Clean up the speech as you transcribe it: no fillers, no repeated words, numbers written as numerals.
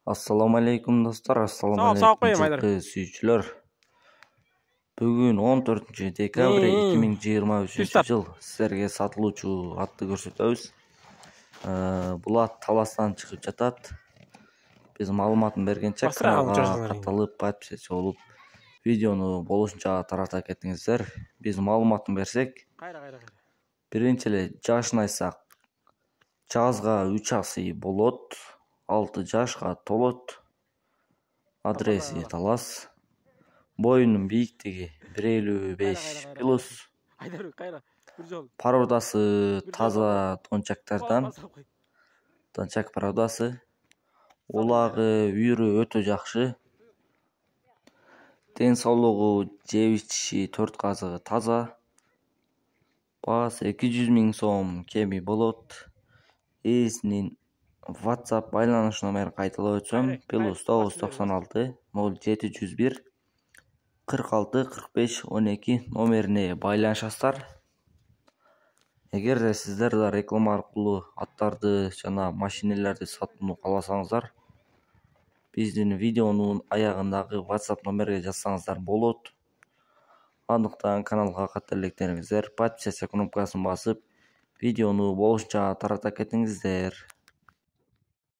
Assalamu alaikum dostlar, assalamu Sağ alaikum qo'ying, жылқы сүйүүчүлөр. Бүгүн 14 декабрь 2023 жыл силерге сатылуучу атты көрсөтөбүз. Бул ат таластан чыгып жатат. Биз маалыматын бергенче каналга катталып, подписчи болуп, видеону болушунча тарата кетиңиздер. Биз маалыматын берсек, биринчи эле жашын айтсак, жазга 3 асый болот. 6 жашка толот. Адреси Талас. Боюнун бийиктиги 1,55 плюс. Породасы таза дончактардан. Дончак породасы. Улагы, үйрү өтө жакшы. Ден соолугу, жеп ичиши, 4 казыгы таза. Баасы 200 000 сом кеми болот. Ээсинин WhatsApp байланыш номерин кайталап өтсөм, +996 0701 46 45 12 номерине байланышасыздар. Эгерде сиздер да реклама аркылуу аттарды жана машинелерди сатууну кааласаңыздар, биздин видеонун аягындагы WhatsApp номерге жазсаңыздар болот. Андыктан каналга катты электериңиздер, подписаться кнопкасын басып, видеону болушунча тарата кетиңиздер.